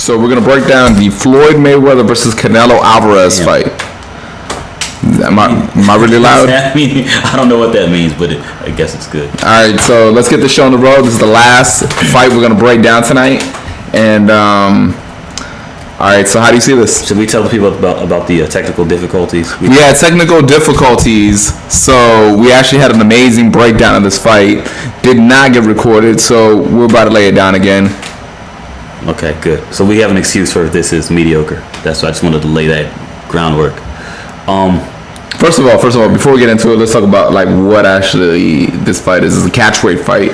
So we're gonna break down the Floyd Mayweather versus Canelo Alvarez fight. Am I really loud? I mean, I don't know what that means, but I guess it's good. All right, so let's get the show on the road. This is the last fight we're gonna break down tonight, and all right. So how do you see this? Should we tell the people about the technical difficulties? We had technical difficulties, so we actually had an amazing breakdown of this fight. Did not get recorded, so we're about to lay it down again. Okay, good. So we have an excuse for if this is mediocre. That's why I just wanted to lay that groundwork. First of all, before we get into it, let's talk about like what actually this fight is. It's a catchweight fight,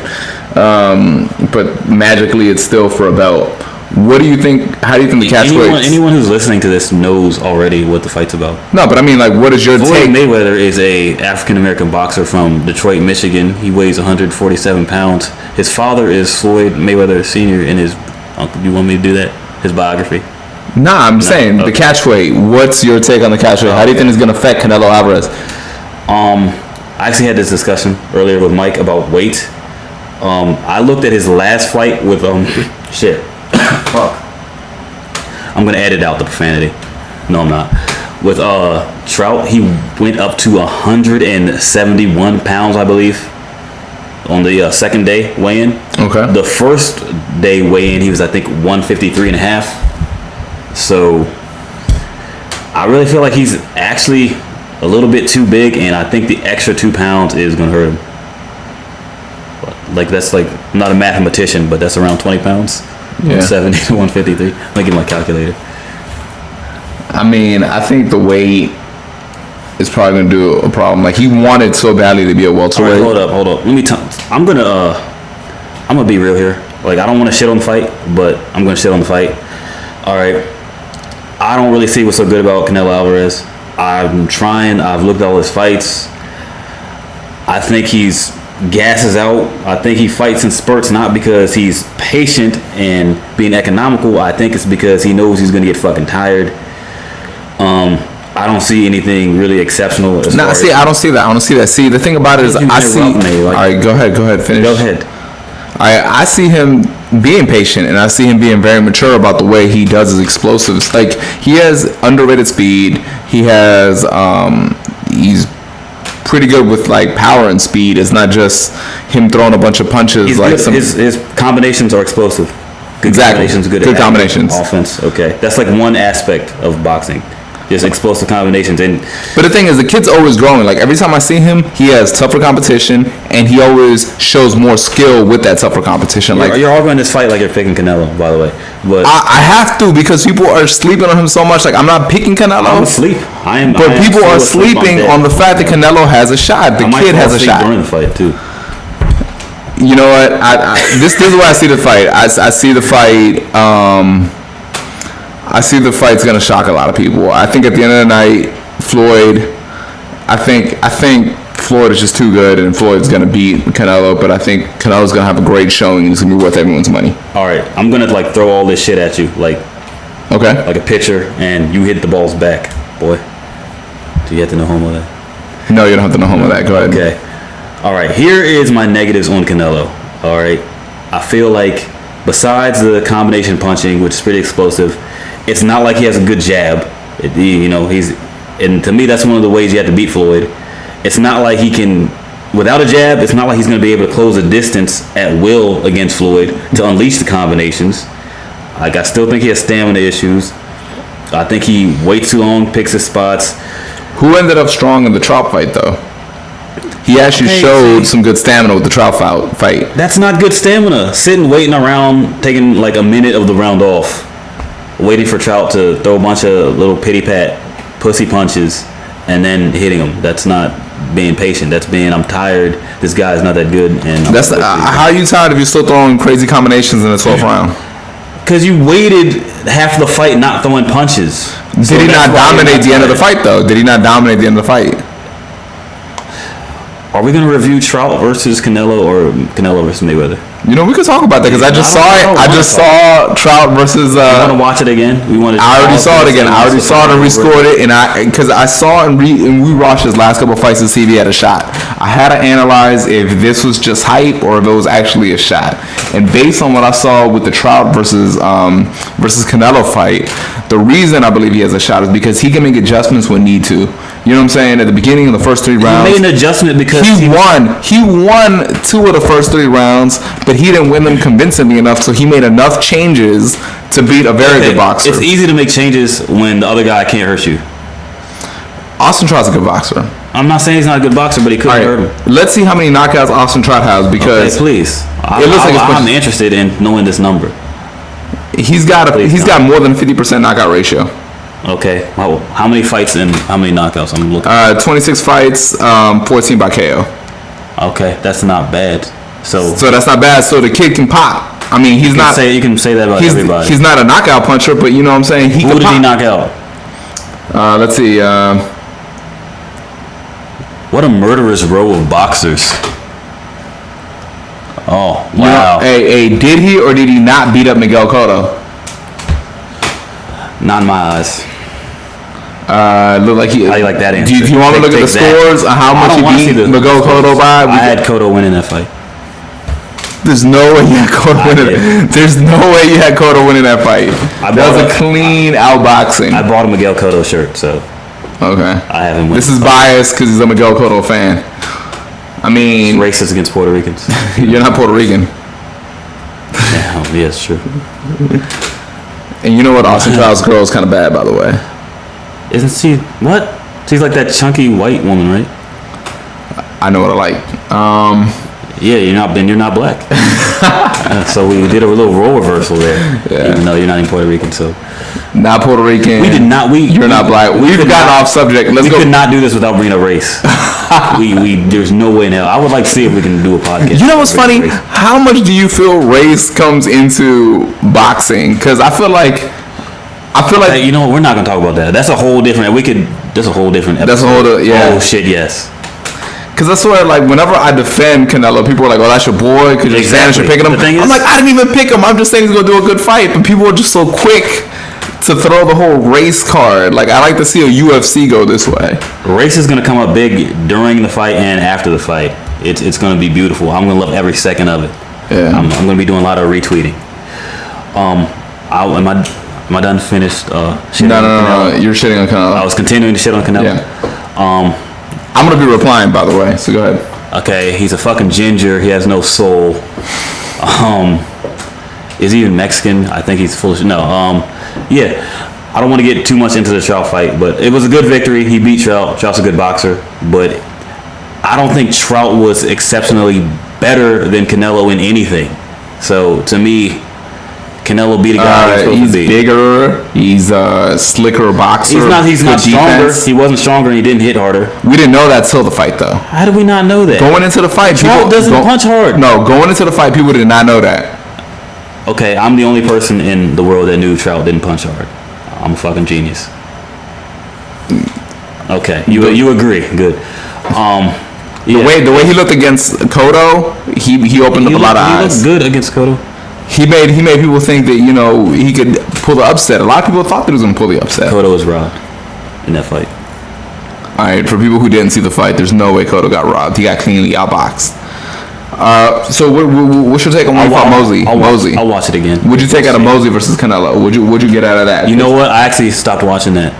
but magically it's still for a belt. What do you think? How do you think the catchweight? Anyone who's listening to this knows already what the fight's about. No, but I mean, like, what is your Floyd take? Mayweather is a African American boxer from Detroit, Michigan. He weighs 147 pounds. His father is Floyd Mayweather Sr. and his uncle. Do you want me to do that? His biography? Nah, I'm saying the catchweight. What's your take on the catchweight? How do you think it's going to affect Canelo Alvarez? I actually had this discussion earlier with Mike about weight. I looked at his last fight with shit. Fuck. I'm gonna edit out the profanity. No, I'm not. With Trout, he went up to 171 pounds, I believe, on the second day weigh-in. Okay. The first day weigh-in, he was, I think, 153 and a half. So I really feel like he's actually a little bit too big, and I think the extra 2 pounds is gonna hurt him. Like, that's like, I'm not a mathematician, but that's around 20 pounds. Yeah. 170 to 153. Let me get my calculator. I mean, I think the weight is probably going to do a problem. Like, he wanted so badly to be a welterweight. All right, hold up. Let me I'm gonna be real here. Like, I don't want to shit on the fight, but I'm gonna shit on the fight. All right. I don't really see what's so good about Canelo Alvarez. I've looked at all his fights. I think he's gasses out. I think he fights in spurts, not because he's patient and being economical. I think it's because he knows he's gonna get fucking tired. I don't see anything really exceptional. I don't see that. See, the thing about it is, I see. All right, go ahead, finish. Go ahead. I see him being patient, and I see him being very mature about the way he does his explosives. Like, he has underrated speed. He has he's pretty good with like power and speed. It's not just him throwing a bunch of punches. He's like good. His combinations are explosive. Good combinations, good combinations. Offense. Okay, that's like one aspect of boxing. Just explosive combinations. But the thing is, the kid's always growing. Like, every time I see him, he has tougher competition, and he always shows more skill with that tougher competition. Like, you're arguing this fight like you're picking Canelo, by the way. But I have to, because people are sleeping on him so much. Like, I'm not picking Canelo. I'm asleep. But people are sleeping on the fact that Canelo has a shot. The kid has a shot during the fight too. You know what? This is where I see the fight. I see the fight. I see the fight's gonna shock a lot of people. I think at the end of the night, Floyd. I think Floyd is just too good, and Floyd's gonna beat Canelo. But I think Canelo's gonna have a great showing, and it's gonna be worth everyone's money. All right, I'm gonna like throw all this shit at you, like a pitcher, and you hit the ball's back, boy. Do you have to know home of that? No, you don't have to know home of that. Go ahead. Okay. All right. Here is my negatives on Canelo. All right. I feel like besides the combination punching, which is pretty explosive, it's not like he has a good jab. And to me, that's one of the ways you have to beat Floyd. It's not like he can, without a jab, it's not like he's going to be able to close a distance at will against Floyd to unleash the combinations. Like, I still think he has stamina issues. I think he waits too long, picks his spots. Who ended up strong in the Trout fight, though? He actually showed some good stamina with the Trout fight. That's not good stamina. Sitting, waiting around, taking like a minute of the round off, waiting for Trout to throw a bunch of little pity-pat pussy punches and then hitting him. That's not being patient. That's being, I'm tired. This guy's not that good. And how are you tired if you're still throwing crazy combinations in the 12th round? Because you waited half the fight not throwing punches. Did he not dominate the end of the fight, though? Did he not dominate the end of the fight? Are we going to review Trout versus Canelo or Canelo versus Mayweather? You know, we could talk about that because I just saw it. I just saw Trout versus. You want to watch it again? I already saw it again. I already saw it and rescored it, and because I saw and we watched his last couple of fights to see if he had a shot. I had to analyze if this was just hype or if it was actually a shot. And based on what I saw with the Trout versus Canelo fight, the reason I believe he has a shot is because he can make adjustments when need to. You know what I'm saying? At the beginning of the first 3 rounds, he made an adjustment because he won 2 of the first 3 rounds, but he didn't win them convincingly enough. So he made enough changes to beat a very good boxer. It's easy to make changes when the other guy can't hurt you. Austin Trout's a good boxer. I'm not saying he's not a good boxer, but he couldn't hurt him. Let's see how many knockouts Austin Trout has because please. I'm interested in knowing this number. He's got more than 50% knockout ratio. Okay. How many fights and how many knockouts? I'm looking. 26 fights, 14 by KO. Okay, that's not bad. So that's not bad. So the kid can pop. I mean, you can say that about everybody. He's not a knockout puncher, but you know what I'm saying. Who did he knock out? Let's see. What a murderous row of boxers. Oh, wow. Did he or did he not beat up Miguel Cotto? Not in my eyes. Look like he. How you like that answer? Do you want to look at the scores on how much he beat Miguel Cotto by? I had Cotto winning that fight. There's no way you had Cotto winning it. There's no way you had Cotto winning that fight. That was a clean outboxing. I bought a Miguel Cotto shirt, so. Okay. I haven't. This is biased because he's a Miguel Cotto fan. I mean, it's racist against Puerto Ricans. You're not Puerto Rican. Yeah, it's true. And you know what? Austin Trout's girl is kind of bad, by the way. Isn't she? What? She's like that chunky white woman, right? I know what I like. Yeah, you're not black. So we did a little role reversal there. Yeah. Even though you're not in Puerto Rican, so. Not Puerto Rican. We did not. You're not black. We've gotten off subject. We could not do this without bringing a race. There's no way in hell. I would like to see if we can do a podcast. You know what's funny? How much do you feel race comes into boxing? Because I feel like. Hey, you know what? We're not gonna talk about that. That's a whole different. That's a whole different episode. That's a whole. Yeah. Oh shit! Yes. Because I swear, like, whenever I defend Canelo, people are like, "Oh, that's your boy," because you're Spanish, you're picking him. I'm like, I didn't even pick him. I'm just saying he's gonna do a good fight. But people are just so quick to throw the whole race card. Like, I like to see a UFC go this way. Race is gonna come up big during the fight and after the fight. It's gonna be beautiful. I'm gonna love every second of it. Yeah. I'm gonna be doing a lot of retweeting. Am I done? Finished? Shitting on Canelo? No. You're shitting on Canelo. I was continuing to shit on Canelo. Yeah. I'm gonna be replying, by the way. So go ahead. Okay, he's a fucking ginger. He has no soul. Is he even Mexican? I think he's full of shit. No. Yeah. I don't want to get too much into the Trout fight, but it was a good victory. He beat Trout. Trout's a good boxer, but I don't think Trout was exceptionally better than Canelo in anything. So to me, Canelo beat a guy he's bigger. He's a slicker boxer. He's not stronger. Defense. He wasn't stronger and he didn't hit harder. We didn't know that till the fight, though. How did we not know that? Going into the fight, Trout doesn't punch hard. No, going into the fight, people did not know that. Okay, I'm the only person in the world that knew Trout didn't punch hard. I'm a fucking genius. Okay, you agree? Good. The way he looked against Cotto, he opened up a lot of eyes. He looked good against Cotto. He made people think that he could pull the upset. A lot of people thought that he was going to pull the upset. Cotto was robbed in that fight. All right, for people who didn't see the fight, there's no way Cotto got robbed. He got cleanly outboxed. So what's your take on when you fought Mosley? I'll watch it again. What'd you take out of Mosley versus Canelo? What'd you get out of that? You know what? I actually stopped watching that.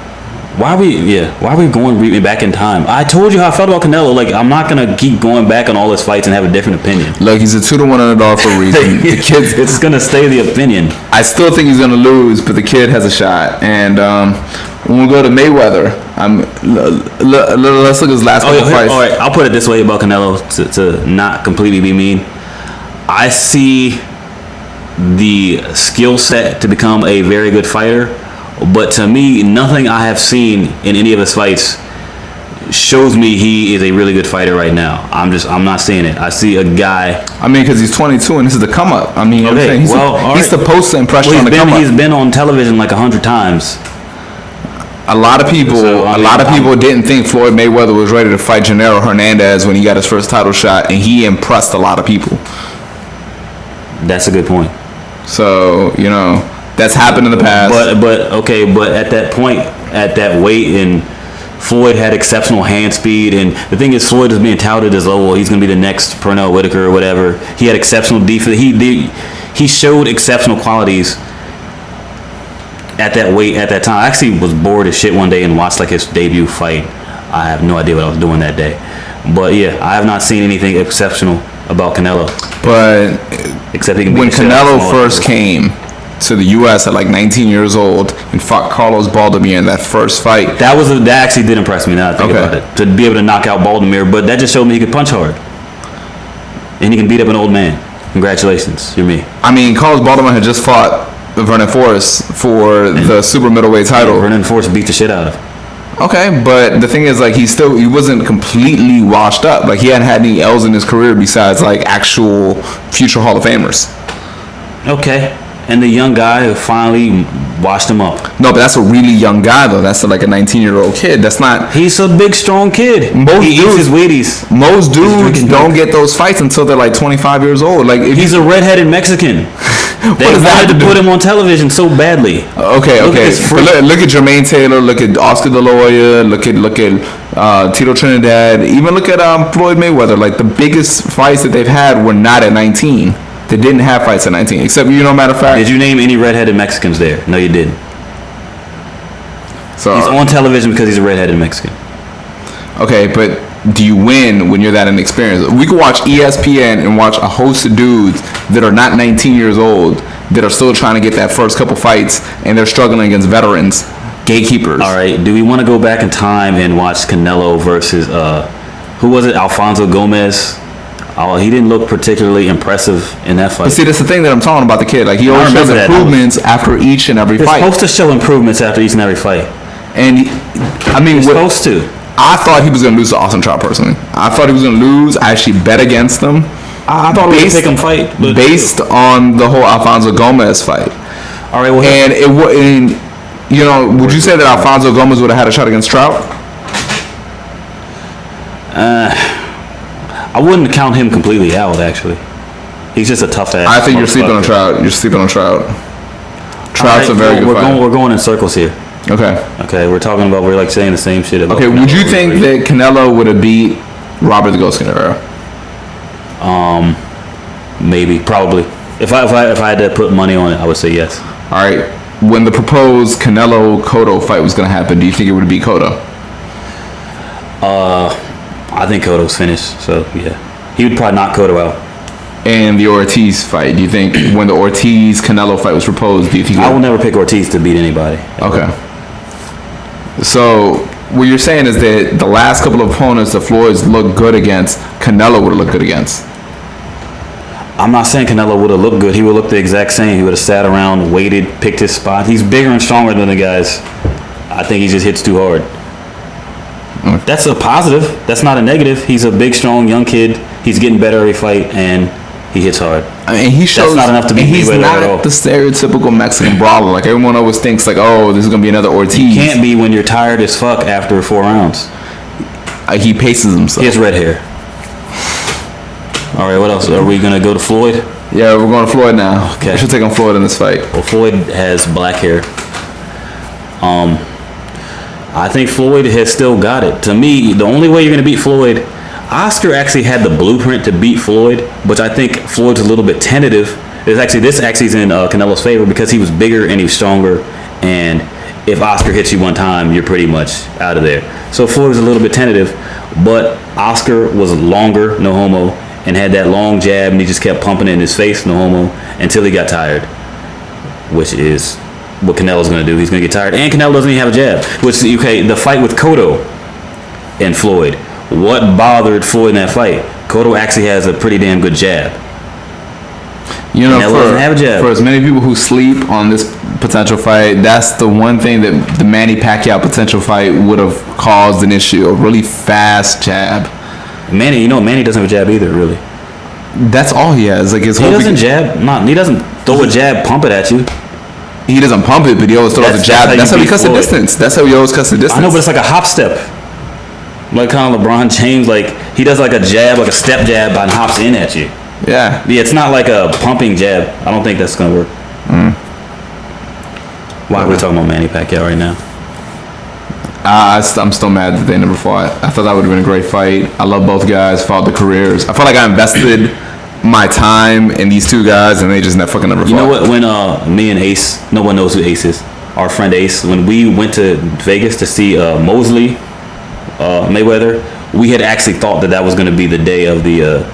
Why are we going back in time? I told you how I felt about Canelo. Like, I'm not gonna keep going back on all his fights and have a different opinion. Look, he's a 2-1 underdog for a reason. The kid's it's gonna stay the opinion. I still think he's gonna lose, but the kid has a shot. And when we go to Mayweather, let's look at his last couple fights. All right, I'll put it this way about Canelo to not completely be mean. I see the skill set to become a very good fighter. But to me, nothing I have seen in any of his fights shows me he is a really good fighter right now. I'm not seeing it. I see a guy. I mean, because he's 22 and this is the come up. I mean, okay, he's supposed to impress on the come up. He's been on television like 100 times. A lot of people, didn't think Floyd Mayweather was ready to fight Gennaro Hernandez when he got his first title shot, and he impressed a lot of people. That's a good point. So, that's happened in the past. But at that point, at that weight, and Floyd had exceptional hand speed, and the thing is, Floyd is being touted as, he's going to be the next Pernell Whitaker or whatever. He had exceptional defense. He showed exceptional qualities at that weight at that time. I actually was bored as shit one day and watched like his debut fight. I have no idea what I was doing that day, but yeah, I have not seen anything exceptional about Canelo. But except he can when Canelo first came to the U.S. at like 19 years old and fought Carlos Baldomir in that first fight, that actually did impress me. Now I think about it, to be able to knock out Baldomir, but that just showed me he could punch hard and he can beat up an old man. Congratulations, you're me. I mean, Carlos Baldomir had just fought Vernon Forrest for the super middleweight title. Yeah, Vernon Forrest beat the shit out of him. Okay, but the thing is, like, he wasn't completely washed up. Like, he hadn't had any L's in his career besides, like, actual future Hall of Famers. Okay. And the young guy who finally washed him up. No, but that's a really young guy, though. That's like a 19-year-old kid. That's not... He's a big, strong kid. He eats his Wheaties. Most dudes don't get those fights until they're like 25 years old. Like, he's a redheaded Mexican. They wanted to put him on television so badly. Okay. But look at Jermaine Taylor. Look at Oscar De La Hoya. Look at Tito Trinidad. Even look at Floyd Mayweather. Like, the biggest fights that they've had were not at 19. They didn't have fights at 19. Except, matter of fact... Did you name any redheaded Mexicans there? No, you didn't. So he's on television because he's a redheaded Mexican. Okay, but do you win when you're that inexperienced? We could watch ESPN and watch a host of dudes that are not 19 years old that are still trying to get that first couple fights, and they're struggling against veterans, gatekeepers. All right, do we want to go back in time and watch Canelo versus, who was it, Alfonso Gomez? He didn't look particularly impressive in that fight. But see, that's the thing that I'm talking about the kid. Like, he always shows improvements after each and every fight. He's supposed to show improvements after each and every fight. And, I mean... He's supposed to. I thought he was going to lose to Austin Trout, personally. I thought he was going to lose. I actually bet against him. I thought we would pick him fight. Based on the whole Alfonso Gomez fight. All right, well... would you say that Alfonso Gomez would have had a shot against Trout? I wouldn't count him completely out, actually. He's just a tough ass. I think you're sleeping on Trout. You're sleeping on Trout. Trout's a very good fighter. We're going in circles here. Okay, we're talking about, we're like saying the same shit about Okay, Canelo. Would you think that Canelo would have beat Robert the Ghost Canelo? Maybe, probably. If I had to put money on it, I would say yes. All right. When the proposed Canelo Cotto fight was going to happen, do you think it would beat Cotto? I think Cotto's finished, so yeah. He would probably knock Cotto out. And the Ortiz fight, do you think when the Ortiz-Canelo fight was proposed, do you think... I will never pick Ortiz to beat anybody. Okay. So what you're saying is that the last couple of opponents that Floyd's looked good against, Canelo would have looked good against. I'm not saying Canelo would have looked good. He would look the exact same. He would have sat around, waited, picked his spot. He's bigger and stronger than the guys. I think he just hits too hard. That's a positive. That's not a negative. He's a big, strong, young kid. He's getting better every fight, and he hits hard. I mean, he shows. That's not enough to beat Mayweather at all. He's not the stereotypical Mexican brawler. Like, everyone always thinks, like, oh, this is going to be another Ortiz. You can't be when you're tired as fuck after 4 rounds. He paces himself. He has red hair. All right, what else? Are we going to go to Floyd? Yeah, we're going to Floyd now. Okay. We should take on Floyd in this fight. Well, Floyd has black hair. I think Floyd has still got it. To me, the only way you're going to beat Floyd, Oscar actually had the blueprint to beat Floyd, which I think Floyd's a little bit tentative. This actually is in Canelo's favor because he was bigger and he was stronger. And if Oscar hits you one time, you're pretty much out of there. So Floyd was a little bit tentative, but Oscar was longer, no homo, and had that long jab, and he just kept pumping it in his face, no homo, until he got tired, which is what Canelo's going to do. He's going to get tired, and Canelo doesn't even have a jab. Which, okay, the fight with Cotto and Floyd, what bothered Floyd in that fight? Cotto actually has a pretty damn good jab. Canelo doesn't have a jab. For as many people who sleep on this potential fight, that's the one thing that the Manny Pacquiao potential fight would have caused an issue, a really fast jab. Manny doesn't have a jab either, really. That's all he has. Like, his he doesn't jab. He doesn't throw a jab, pump it at you. He doesn't pump it, but he always throws a jab. That's how he cuts the distance. That's how he always cuts the distance. I know, but it's like a hop step. Like kind of LeBron James, like he does like a jab, like a step jab, and hops in at you. Yeah. Yeah, it's not like a pumping jab. I don't think that's gonna work. Why are we talking about Manny Pacquiao right now? I'm still mad that they never fought. I thought that would have been a greght fight. I love both guys. Followed the careers. I felt like I invested my time in these two guys, and they just never fought. You know what? When me and Ace, no one knows who Ace is. Our friend Ace, when we went to Vegas to see Mosley Mayweather, we had actually thought that was going to be the day of the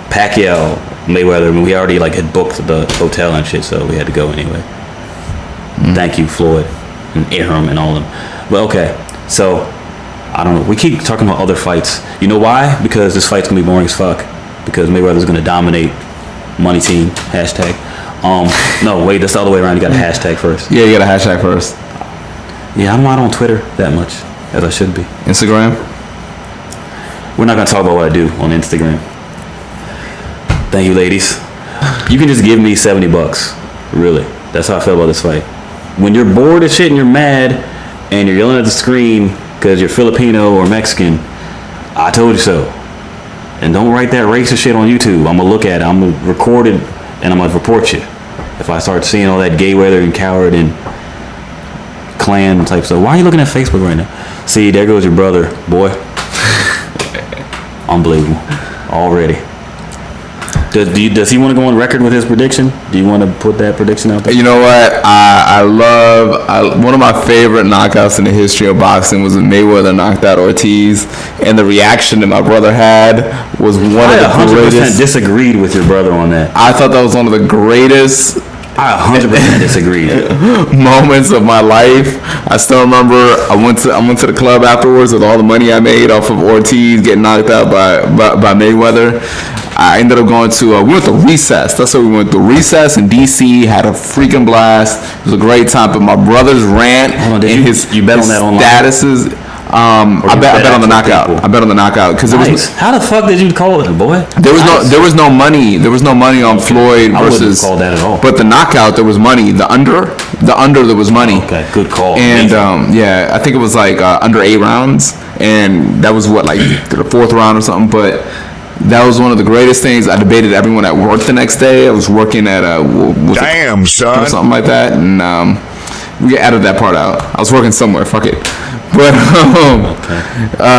Pacquiao Mayweather. I mean, we already like had booked the hotel and shit, so we had to go anyway. Thank you, Floyd and Aram and all of them. But okay, so I don't know. We keep talking about other fights. You know why? Because this fight's gonna be boring as fuck. Because Mayweather's gonna dominate. Money team hashtag. No, wait, that's the other way around. You got a hashtag first. Yeah, you got a hashtag first. Yeah, I'm not on Twitter that much as I should be. Instagram. We're not gonna talk about what I do on Instagram. Thank you, ladies. You can just give me $70. Really, that's how I feel about this fight. When you're bored as shit and you're mad and you're yelling at the screen because you're Filipino or Mexican, I told you so. And don't write that racist shit on YouTube. I'm gonna look at it, I'm gonna record it, and I'm gonna report you. If I start seeing all that gay weather and coward and clan type stuff. Why are you looking at Facebook right now? See, there goes your brother, boy. Unbelievable. Already. Does he want to go on record with his prediction? Do you want to put that prediction out there? You know what? I love one of my favorite knockouts in the history of boxing was when Mayweather knocked out Ortiz, and the reaction that my brother had was one of the 100% greatest. Disagreed with your brother on that. I thought that was one of the greatest. I 100% disagreed. Moments of my life. I still remember I went to the club afterwards with all the money I made off of Ortiz getting knocked out by Mayweather. I ended up going to we went to Recess. That's what we went to. Recess in DC. Had a freaking blast. It was a great time. But my brother's rant and you bet on that online? Statuses. I bet on the knockout. People? I bet on the knockout because nice. How the fuck did you call it, boy? There was no money. There was no money on Floyd versus. I wouldn't call that at all. But the knockout, there was money. The under, there was money. Okay, good call. And yeah, I think it was like under 8 rounds, and that was what like the 4th round or something. But that was one of the greatest things. I debated everyone at work the next day. I was working at Damn, son, or something like that, and we added that part out. I was working somewhere. Fuck it. But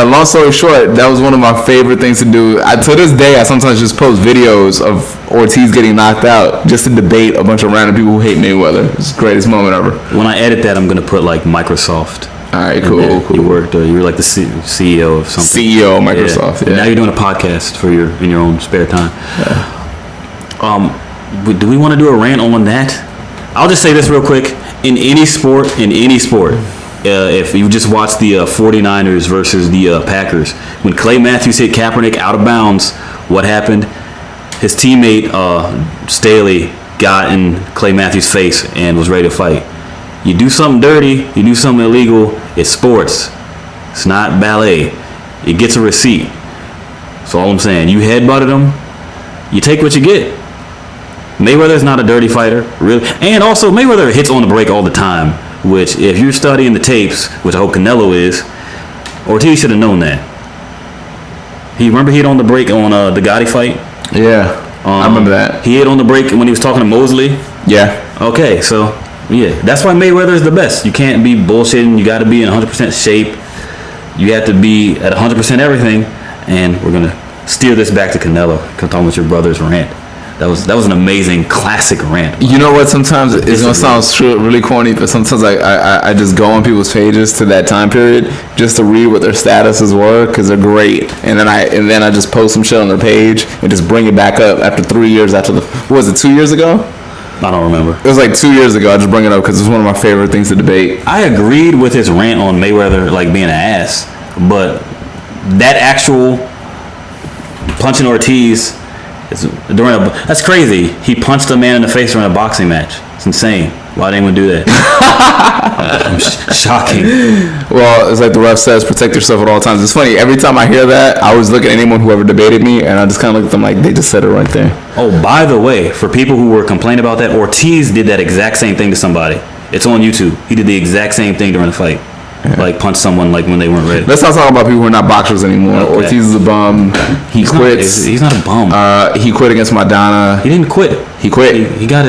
long story short, that was one of my favorite things to do. To this day, I sometimes just post videos of Ortiz getting knocked out just to debate a bunch of random people who hate Mayweather. It's the greatest moment ever. When I edit that, I'm gonna put like Microsoft. All right, cool. You worked, you were like the CEO of something. CEO of Microsoft. Yeah. Now you're doing a podcast in your own spare time. Yeah. Do we want to do a rant on that? I'll just say this real quick. In any sport, if you just watch the 49ers versus the Packers, when Clay Matthews hit Kaepernick out of bounds, what happened? His teammate Staley got in Clay Matthews' face and was ready to fight. You do something dirty, you do something illegal, it's sports. It's not ballet. It gets a receipt. That's all I'm saying. You headbutted him, you take what you get. Mayweather's not a dirty fighter, really. And also, Mayweather hits on the break all the time, which, if you're studying the tapes, which I hope Canelo is, Ortiz should have known that. Remember he hit on the break on the Gotti fight? Yeah, I remember that. He hit on the break when he was talking to Mosley? Yeah. Okay, so, yeah. That's why Mayweather is the best. You can't be bullshitting. You got to be in 100% shape. You have to be at 100% everything. And we're going to steer this back to Canelo. Talking about your brother's rant. That was an amazing classic rant. You know what? Sometimes it's gonna sound really corny, but sometimes I just go on people's pages to that time period just to read what their statuses were because they're great, and then I just post some shit on their page and just bring it back up after 3 years after what was it, 2 years ago? I don't remember. It was like 2 years ago. I just bring it up because it's one of my favorite things to debate. I agreed with his rant on Mayweather like being an ass, but that actual punching Ortiz. That's crazy. He punched a man in the face during a boxing match. It's insane. Why didn't anyone do that? Shocking. Well, it's like the ref says, protect yourself at all times. It's funny. Every time I hear that, I always look at anyone who ever debated me, and I just kind of look at them like they just said it right there. Oh, by the way, for people who were complaining about that, Ortiz did that exact same thing to somebody. It's on YouTube. He did the exact same thing during the fight. like punch someone like when they weren't ready. Let's not talk about people who are not boxers anymore. Okay. Ortiz is a bum. He quits. He's not a bum. He quit against Maidana. He didn't quit. He quit. He got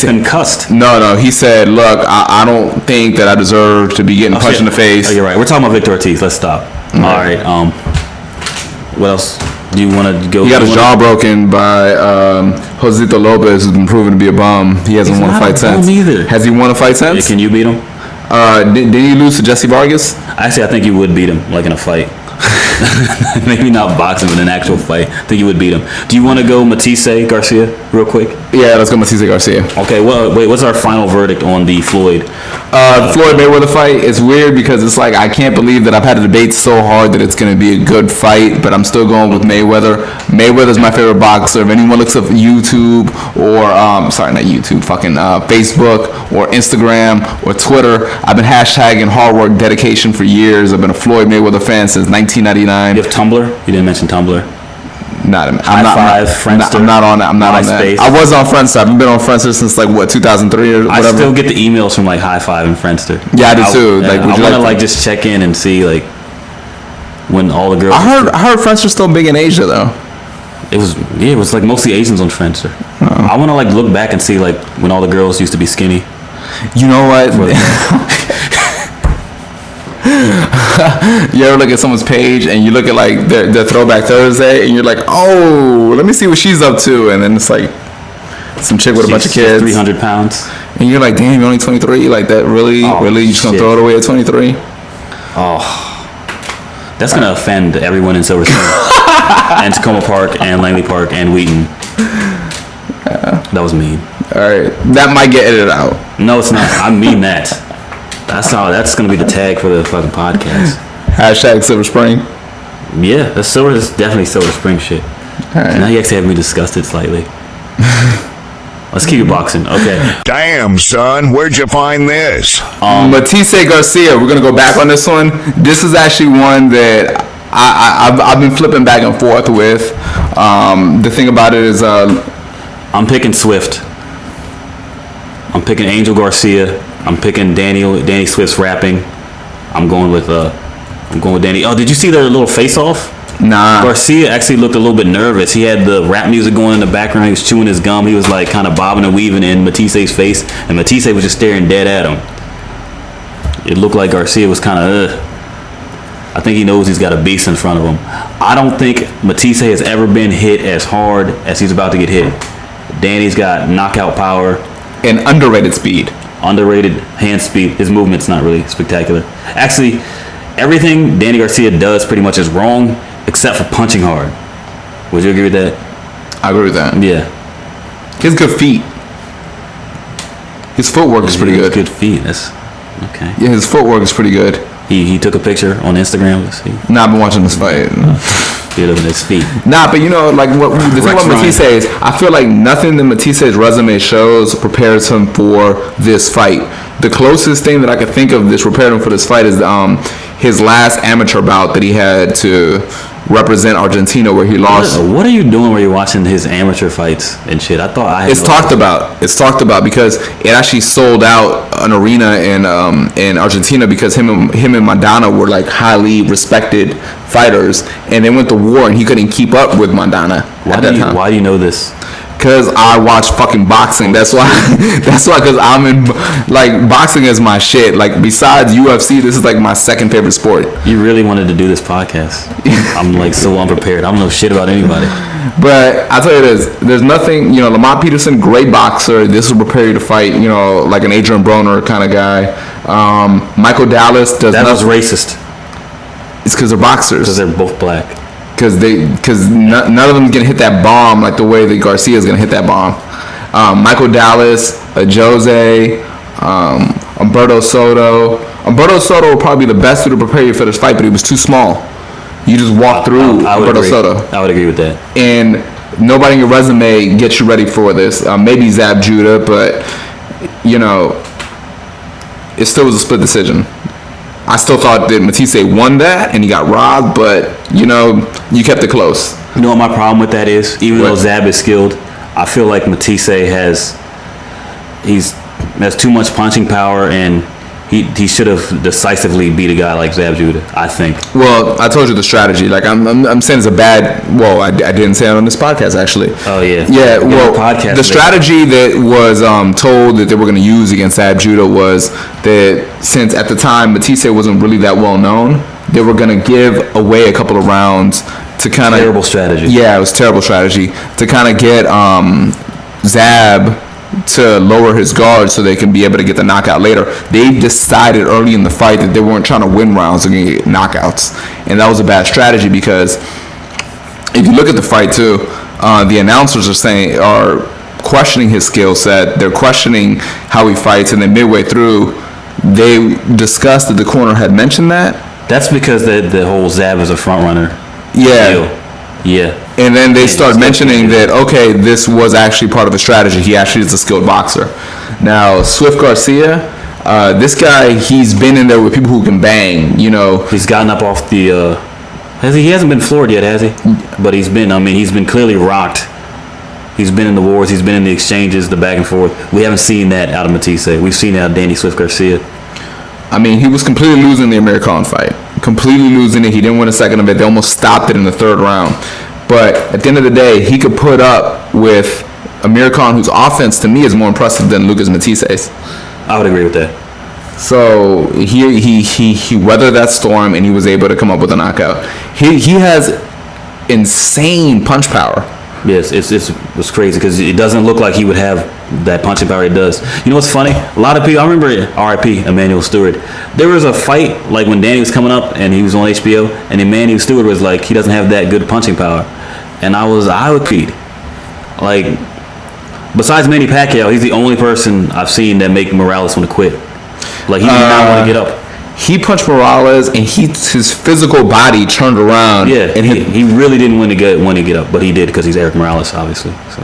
concussed. No. He said, "Look, I don't think that I deserve to be getting punched in the face." Oh, you're right. We're talking about Victor Ortiz. Let's stop. Mm-hmm. All right. What else? Do you want to go? He got his jaw broken by Josito Lopez, who's been proven to be a bum. He hasn't won a fight since. Either. Has he won a fight since? Can you beat him? Did he lose to Jesse Vargas? Actually, I think you would beat him, like in a fight. Maybe not boxing, but in an actual fight. I think you would beat him. Do you want to go Matisse Garcia real quick? Yeah, let's go Matisse Garcia. Okay, well, wait, what's our final verdict on the Floyd? Floyd Mayweather fight, it's weird because it's like I can't believe that I've had a debate so hard that it's going to be a good fight, but I'm still going with Mayweather. Mayweather's my favorite boxer. If anyone looks up YouTube or, sorry, not YouTube, fucking Facebook or Instagram or Twitter, I've been hashtagging hard work, dedication for years. I've been a Floyd Mayweather fan since 1999. You have Tumblr? You didn't mention Tumblr. I'm not on that. I was on Friendster. I've been on Friendster since 2003 or whatever. I still get the emails from High Five and Friendster. Yeah, I do too. I want to just check in and see when all the girls. I heard Friendster's still big in Asia though. It was like mostly Asians on Friendster. I want to look back and see when all the girls used to be skinny. You know what? You ever look at someone's page and you look at their Throwback Thursday and you're like, oh, let me see what she's up to, and then it's some chick with a bunch of kids, 300 pounds, and you're like, damn, you're only 23, that really you just gonna throw it away at 23? Oh, that's gonna offend everyone in Silver Spring and Tacoma Park and Langley Park and Wheaton. That was mean. All right, that might get edited out. No, it's not. I mean that. That's gonna be the tag for the fucking podcast. Hashtag Silver Spring. Yeah, that's definitely Silver Spring shit. All right. Now you actually have me disgusted slightly. Let's keep it boxing. Okay. Damn, son, where'd you find this? Matisse Garcia. We're gonna go back on this one. This is actually one that I've been flipping back and forth with. The thing about it is, I'm picking Swift. I'm picking Angel Garcia. I'm picking Danny Swift's rapping. I'm going with Danny. Oh, did you see their little face-off? Nah. Garcia actually looked a little bit nervous. He had the rap music going in the background. He was chewing his gum. He was kind of bobbing and weaving in Matisse's face, and Matisse was just staring dead at him. It looked like Garcia was kind of. I think he knows he's got a beast in front of him. I don't think Matisse has ever been hit as hard as he's about to get hit. Danny's got knockout power and underrated speed. Underrated hand speed. His movement's not really spectacular. Actually, everything Danny Garcia does pretty much is wrong except for punching hard. Would you agree with that? I agree with that. Yeah. He has good feet. His footwork is pretty good. Good feet. That's okay. Yeah, his footwork is pretty good. He took a picture on Instagram. Let's see. Nah, I've been watching this fight. He look at his feet. Nah, but what the thing about Matisse is, I feel like nothing that Matisse's resume shows prepares him for this fight. The closest thing that I could think of this prepared him for this fight is his last amateur bout that he had to represent Argentina, where he lost. What are you doing where you're watching his amateur fights and shit? I thought I had. It's talked about. It's talked about because it actually sold out an arena in Argentina because him and Maidana were highly respected fighters, and they went to war and he couldn't keep up with Maidana at that time. Why do you know this? Because I watch fucking boxing. That's why. Because I'm in boxing is my shit. Besides UFC, this is my second favorite sport. You really wanted to do this podcast. I'm so unprepared. I don't know shit about anybody. But I'll tell you this: there's nothing. Lamont Peterson, great boxer. This will prepare you to fight. Like an Adrian Broner kind of guy. Michael Dallas does. That was racist. It's because they're boxers. Because they're both black. Because none of them can hit that bomb like the way that Garcia is going to hit that bomb. Michael Dallas, Jose, Humberto Soto. Humberto Soto will probably be the best to prepare you for this fight, but he was too small. You just walk through Humberto Soto. I would agree with that. And nobody in your resume gets you ready for this. Maybe Zab Judah, but it still was a split decision. I still thought that Matisse won that and he got robbed, but you kept it close. You know what my problem with that is? Even though Zab is skilled, I feel like Matisse has too much punching power and he should have decisively beat a guy like Zab Judah, I think. Well, I told you the strategy. Like I'm saying it's a bad. Well, I didn't say it on this podcast actually. Oh yeah. Yeah. Well, podcast the strategy that was told that they were going to use against Zab Judah was that since at the time Matisse wasn't really that well known, they were going to give away a couple of rounds to kind of terrible strategy. Yeah, it was terrible strategy to kind of get Zab to lower his guard so they can be able to get the knockout later. They decided early in the fight that they weren't trying to win rounds, they're going to get knockouts. And that was a bad strategy because if you look at the fight too, the announcers are questioning his skill set. They're questioning how he fights, and then midway through, they discussed that the corner had mentioned that. That's because the whole Zab is a front runner. Yeah. Deal. Yeah. And then they start mentioning that, okay, this was actually part of a strategy. He actually is a skilled boxer. Now, Swift Garcia, this guy, he's been in there with people who can bang, you know. He's gotten up off the... He hasn't been floored yet, has he? But he's been clearly rocked. He's been in the wars. He's been in the exchanges, the back and forth. We haven't seen that out of Matisse. We've seen it out of Danny Swift Garcia. I mean, he was completely losing the Amir Khan fight. Completely losing it. He didn't win a second of it. They almost stopped it in the third round. But at the end of the day, he could put up with Amir Khan, whose offense to me is more impressive than Lucas Matisse's. I would agree with that. So he weathered that storm and he was able to come up with a knockout. He has insane punch power. Yes, it's crazy because it doesn't look like he would have that punching power he does. You know what's funny? A lot of people, I remember R.I.P. Emmanuel Stewart. There was a fight like when Danny was coming up and he was on HBO, and Emmanuel Stewart was like, he doesn't have that good punching power, and I would agreed. Like, besides Manny Pacquiao, he's the only person I've seen that make Morales want to quit. Like, he did not want to get up. He punched Morales, and his physical body turned around. Yeah, and he really didn't want to get up, but he did because he's Eric Morales, obviously. So,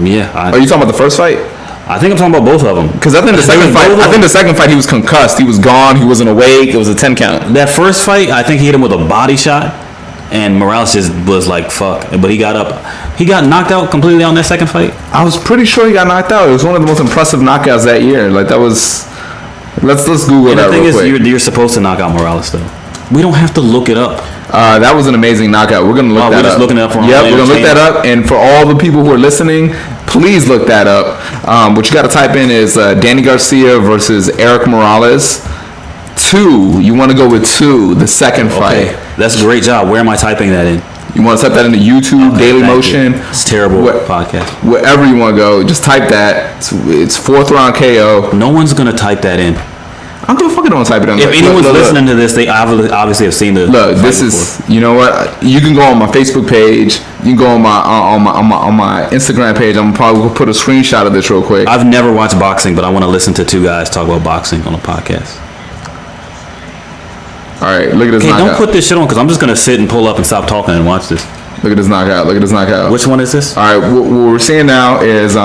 yeah. Are you talking about the first fight? I think I'm talking about both of them. Because I think the second fight he was concussed. He was gone. He wasn't awake. It was a 10 count. That first fight, I think he hit him with a body shot, and Morales just was like, "Fuck!" But he got up. He got knocked out completely on that second fight. I was pretty sure he got knocked out. It was one of the most impressive knockouts that year. Like that was. Let's Google and that real quick. The thing is, you're supposed to knock out Morales, though. We don't have to look it up. That was an amazing knockout. We're going to look that up. We're just looking it up for Yep, we're going to look that up. And for all the people who are listening, please look that up. What you got to type in is Danny Garcia versus Eric Morales. 2. You want to go with 2, the second fight. That's a great job. Where am I typing that in? You want to type that into YouTube, Daily Motion. It's terrible podcast. Wherever you want to go, just type that. It's 4th round KO. No one's going to type that in. I'm going to fucking don't type it in. If anyone's listening to this, they obviously have seen the. Look, this is. You know what? You can go on my Facebook page. You can go on my Instagram page. I'm probably gonna put a screenshot of this real quick. I've never watched boxing, but I want to listen to two guys talk about boxing on a podcast. All right, look at this knockout. Don't put this shit on because I'm just gonna sit and pull up and stop talking and watch this. Look at this knockout. Which one is this? All right, what we're seeing now is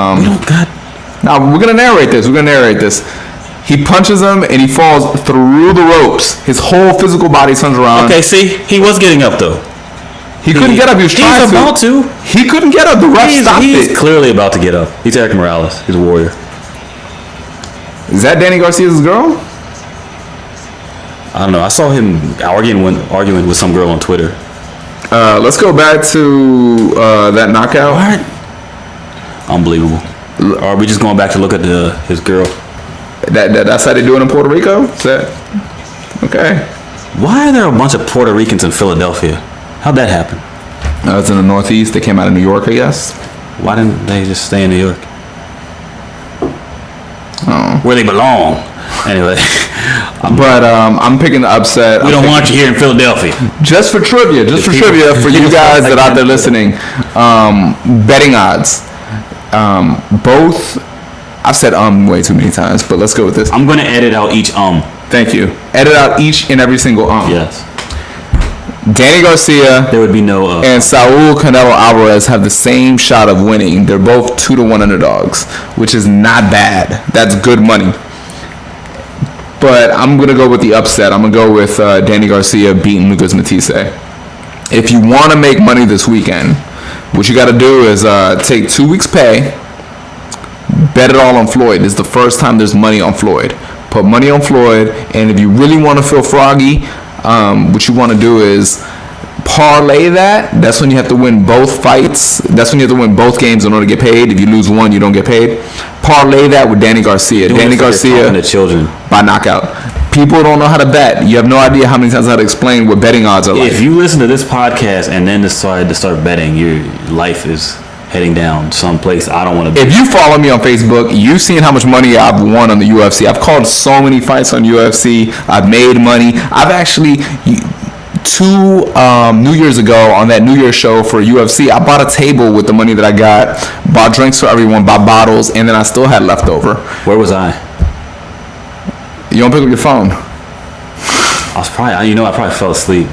Now we're gonna narrate this. He punches him and he falls through the ropes. His whole physical body turns around. Okay, see, he was getting up though. He couldn't get up. He was trying to. He's about to. He couldn't get up. The ref stopped it. He's clearly about to get up. He's Eric Morales. He's a warrior. Is that Danny Garcia's girl? I don't know. I saw him arguing with some girl on Twitter. Let's go back to that knockout. What? Unbelievable. Or are we just going back to look at his girl? That's how they do it in Puerto Rico? Is that okay? Why are there a bunch of Puerto Ricans in Philadelphia? How'd that happen? It's in the Northeast. They came out of New York, I guess. Why didn't they just stay in New York? Oh. Where they belong. Anyway. But I'm picking the upset. We don't want you here in Philadelphia. Just for trivia. For you guys that are out there listening. Betting odds. Both. I've said way too many times, but let's go with this. I'm going to edit out each Thank you. Edit out each and every single Yes. Danny Garcia. There would be no and Saul Canelo Alvarez have the same shot of winning. They're both 2-1 underdogs, which is not bad. That's good money. But I'm going to go with the upset. I'm going to go with Danny Garcia beating Lucas Matisse. If you want to make money this weekend, what you got to do is take 2 weeks' pay, Bet it all on Floyd. It's the first time there's money on Floyd. Put money on Floyd, and if you really want to feel froggy, what you want to do is parlay that. That's when you have to win both fights. That's when you have to win both games in order to get paid. If you lose one, you don't get paid. Parlay that with Danny Garcia. Danny Garcia to children by knockout. People don't know how to bet. You have no idea how many times I had to explain what betting odds are like. If you listen to this podcast and then decide to start betting, your life is heading down someplace I don't want to be. If you follow me on Facebook, you've seen how much money I've won on the UFC. I've called so many fights on UFC. I've made money. I've actually, 2 New Years ago on that New Year's show for UFC, I bought a table with the money that I got, bought drinks for everyone, bought bottles, and then I still had leftover. Where was I? You don't pick up your phone. I was probably, I probably fell asleep.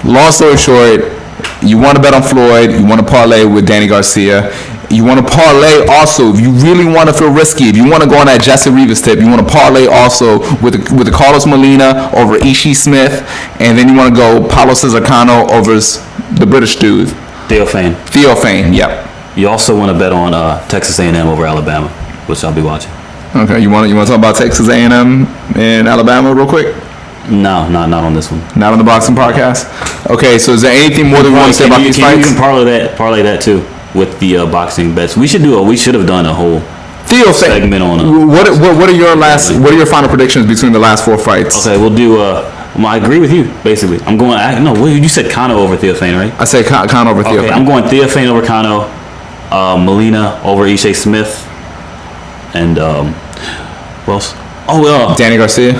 Long story short, you want to bet on Floyd, you want to parlay with Danny Garcia, you want to parlay also, if you really want to feel risky, if you want to go on that Jesse Rivas tip, you want to parlay also with the Carlos Molina over Ishii Smith, and then you want to go Paulo Cesar Cano over the British dude. Theophane, yep. You also want to bet on Texas A&M over Alabama, which I'll be watching. Okay, you want to talk about Texas A&M and Alabama real quick? No, not on this one. Not on the boxing podcast? Okay, so is there anything more that we want to say about these fights? You can parlay that too with the boxing bets. We should have done a whole segment on what are your final predictions between the last 4 fights? Okay, we'll do I agree with you basically. I'm going you said Cano over Theophane, right? I said Cano over Theophane. Okay, I'm going Theophane over Cano, Molina over Ishii Smith, and who else? Danny Garcia.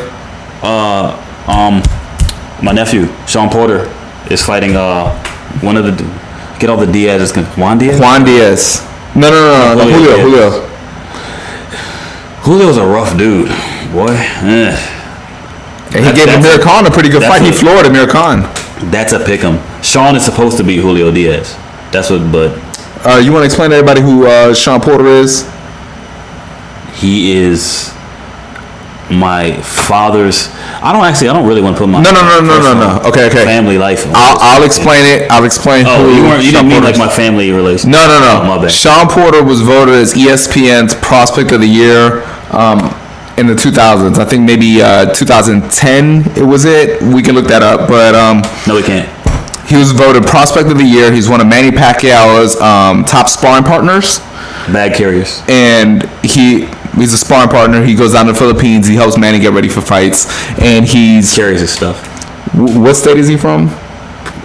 My nephew Sean Porter is fighting one of the get all the Diaz's. Juan Diaz. No, Julio. Julio's a rough dude, boy. And he gave Amir Khan a pretty good fight. He floored Amir Khan. That's a pick'em. Sean is supposed to be Julio Diaz. That's what. But you want to explain to everybody who Sean Porter is? He is my father's. I don't really want to put my no. Okay. Family life. I'll explain it. I'll explain. You didn't mean like my family relation. No. Oh, my bad. Sean Porter was voted as ESPN's Prospect of the Year in the 2000s. I think maybe 2010. It was it. We can look that up, but no, we can't. He was voted Prospect of the Year. He's one of Manny Pacquiao's top sparring partners. Bag carriers. And he's a sparring partner. He goes down to the Philippines. He helps Manny get ready for fights. And carries his stuff. What state is he from?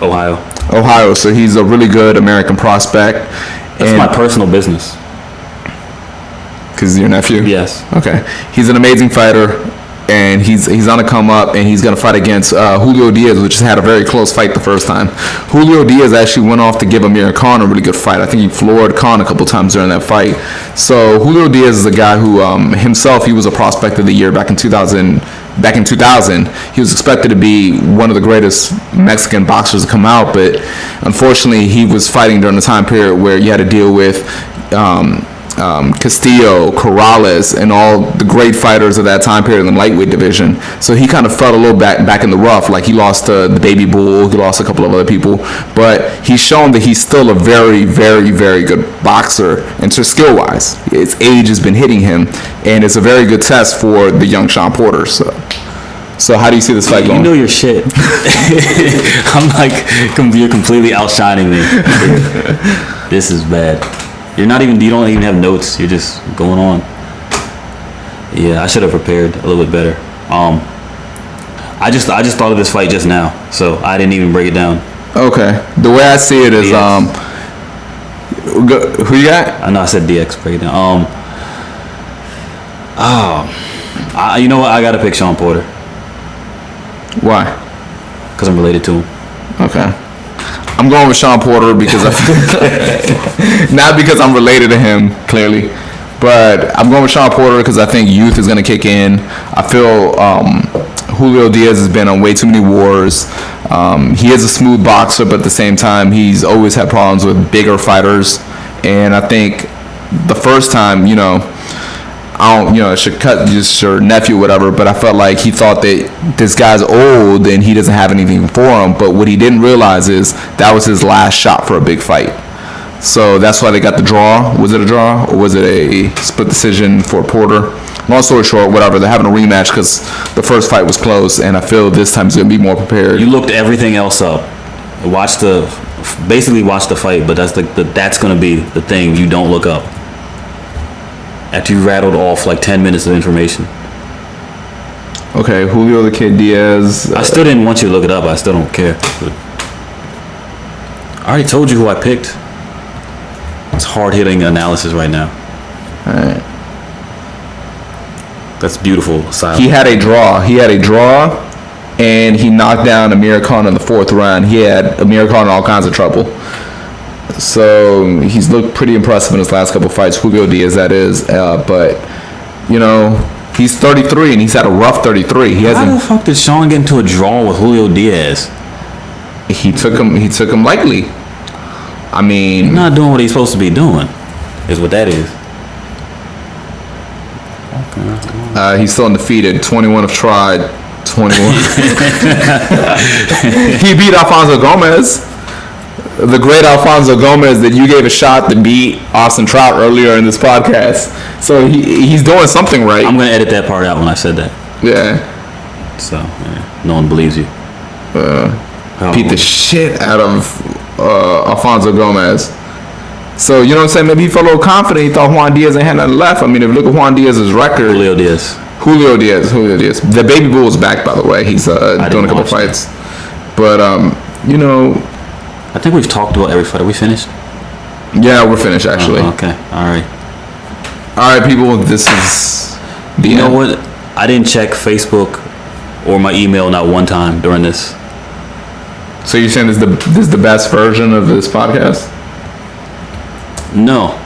Ohio. So he's a really good American prospect. That's my personal business. Because your nephew? Yes. Okay. He's an amazing fighter. And he's on a come up, and he's going to fight against Julio Diaz, which has had a very close fight the first time. Julio Diaz actually went off to give Amir Khan a really good fight. I think he floored Khan a couple times during that fight. So Julio Diaz is a guy who himself, he was a Prospect of the Year back in 2000. He was expected to be one of the greatest Mexican boxers to come out, but unfortunately he was fighting during the time period where you had to deal with Castillo, Corrales, and all the great fighters of that time period in the lightweight division. So he kind of felt a little back in the rough. Like he lost to the Baby Bull, he lost a couple of other people, but he's shown that he's still a very, very, very good boxer. And so skill-wise, his age has been hitting him, and it's a very good test for the young Sean Porter. So how do you see this fight going? You know your shit. I'm like, you're completely outshining me. This is bad. You don't even have notes. You're just going on. Yeah, I should have prepared a little bit better. I just thought of this fight just now, so I didn't even break it down. Okay. The way I see it is, who you got? I know I said DX. Break it down. You know what? I gotta pick Sean Porter. Why? Because I'm related to him. Okay. I'm going with Sean Porter because not because I'm related to him, clearly, but I'm going with Sean Porter because I think youth is going to kick in. I feel Julio Diaz has been on way too many wars. He is a smooth boxer, but at the same time, he's always had problems with bigger fighters. And I think the first time, it should cut just your nephew, whatever, but I felt like he thought that this guy's old and he doesn't have anything for him. But what he didn't realize is that was his last shot for a big fight. So that's why they got the draw. Was it a draw or was it a split decision for Porter? Long story short, whatever. They're having a rematch because the first fight was close, and I feel this time he's gonna be more prepared. You looked everything else up. Basically watch the fight, but that's gonna be the thing you don't look up. After you rattled off like 10 minutes of information. Okay, Julio the Kid Diaz. I still didn't want you to look it up. I still don't care. But I already told you who I picked. It's hard-hitting analysis right now. All right. That's beautiful. Silence. He had a draw, and he knocked down Amir Khan in the 4th round. He had Amir Khan in all kinds of trouble. So he's looked pretty impressive in his last couple fights. Julio Diaz, that is. But, you know, he's 33, and he's had a rough 33. How the fuck did Sean get into a draw with Julio Diaz? He took him lightly. I mean, he's not doing what he's supposed to be doing, is what that is. He's still undefeated. 21 of tried. 21. He beat Alfonso Gomez. The great Alfonso Gomez that you gave a shot to beat Austin Trout earlier in this podcast. So he's doing something right. I'm going to edit that part out when I said that. Yeah. So, yeah, no one believes you. Beat the shit out of Alfonso Gomez. So, you know what I'm saying? Maybe he felt a little confident. He thought Juan Diaz ain't had nothing left. I mean, if you look at Juan Diaz's record. Julio Diaz. The baby bull is back, by the way. He's doing a couple fights. But, you know. I think we've talked about every fight. Are we finished? Yeah, we're finished, actually. Okay. All right. All right, people. This is the You know what? I didn't check Facebook or my email not one time during this. So you're saying this is the best version of this podcast? No.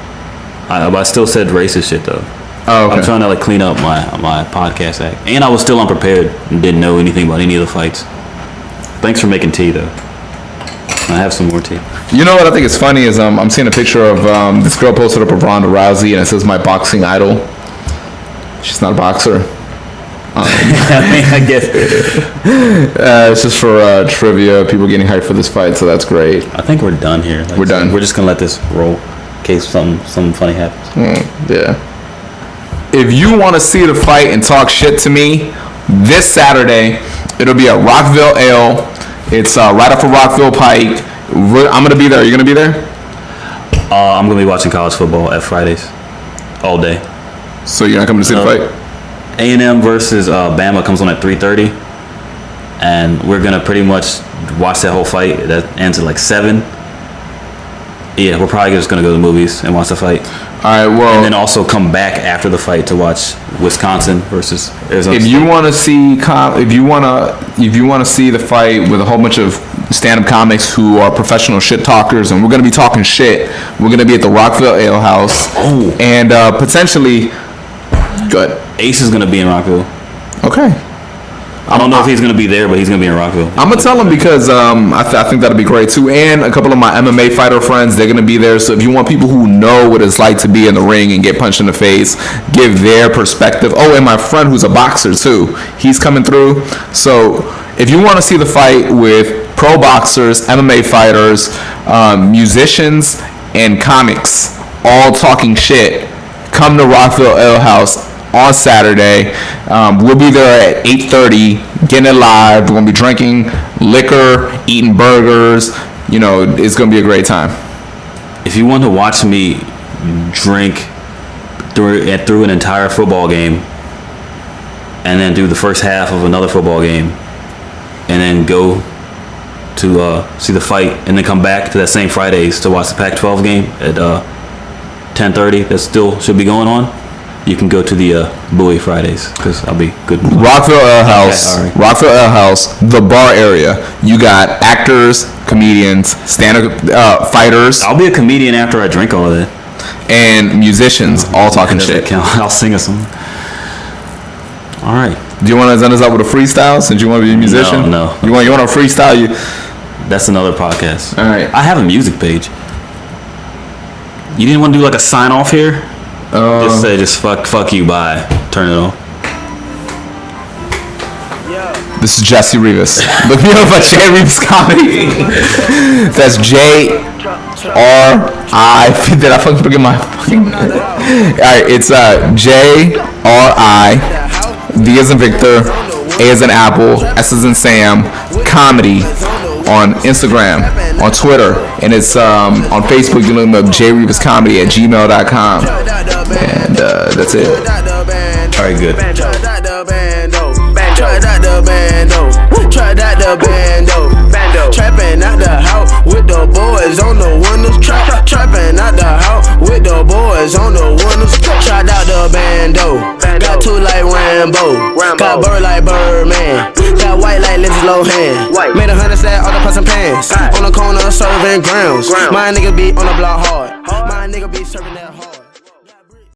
I still said racist shit, though. Oh, okay. I'm trying to like clean up my podcast act. And I was still unprepared and didn't know anything about any of the fights. Thanks for making tea, though. I have some more tea. You know what I think is funny is I'm seeing a picture of this girl posted up of Ronda Rousey and it says my boxing idol. She's not a boxer. I guess. It's just for trivia, people getting hyped for this fight, so that's great. I think we're done here. We're done. We're just gonna let this roll in case something funny happens. Yeah. If you want to see the fight and talk shit to me, this Saturday, it'll be at Rockville Ale. It's right off of Rockville Pike. I'm gonna be there. Are you gonna be there? I'm gonna be watching college football at Fridays, all day. So you're not coming to see the fight? A&M versus Bama comes on at 3:30, and we're gonna pretty much watch that whole fight. That ends at like 7. Yeah, we're probably just gonna go to the movies and watch the fight. All right. Well, and then also come back after the fight to watch Wisconsin versus Arizona. If you want to see, if you want to see the fight with a whole bunch of stand-up comics who are professional shit talkers, and we're gonna be talking shit. We're gonna be at the Rockville Ale House. Oh. And potentially, good. Ace is gonna be in Rockville. Okay. I don't know if he's gonna be there, but he's gonna be in Rockville. I'm gonna tell him because I think that'll be great too. And a couple of my MMA fighter friends, they're gonna be there. So if you want people who know what it's like to be in the ring and get punched in the face, give their perspective. Oh, and my friend who's a boxer too, he's coming through. So if you want to see the fight with pro boxers, MMA fighters, musicians, and comics all talking shit, come to Rockville Ale House on Saturday. We'll be there at 8:30, getting it live. We're gonna be drinking liquor, eating burgers. You know, it's gonna be a great time. If you want to watch me drink through an entire football game, and then do the first half of another football game, and then go to see the fight, and then come back to that same Fridays to watch the Pac-12 game at 10:30, that still should be going on, you can go to the Bowie Fridays, because I'll be good. Rockville Ale House. Okay, all right. Rockville Ale House, the bar area. You got actors, comedians, stand-up fighters, I'll be a comedian after I drink all of that. and musicians all talking That doesn't shit. count. I'll sing a song. All right. Do you want to send us up with a freestyle since you want to be a musician? No. You want to freestyle? That's another podcast. All right. I have a music page. You didn't want to do like a sign off here? Just say fuck you, bye. Turn it off. This is Jesse Rivas. Look me up at Jay Rivas Comedy. That's J Did I fucking forget my fucking? Alright, it's JRI, V as in Victor, A as in Apple, S as in Sam, comedy on Instagram, on Twitter, and it's on Facebook. You can look up jreviscomedy@gmail.com, and that's it. All right, good. Trapping out the house with the boys on the windows. Trapping out the house with the boys on the windows. Tried out the bando. Got two like Rambo. Got bird like Birdman. Got white like Lindsay Lohan. Made 100 stat all the pots and pans. On the corner serving grounds. My nigga be on the block hard. My nigga be serving that hard.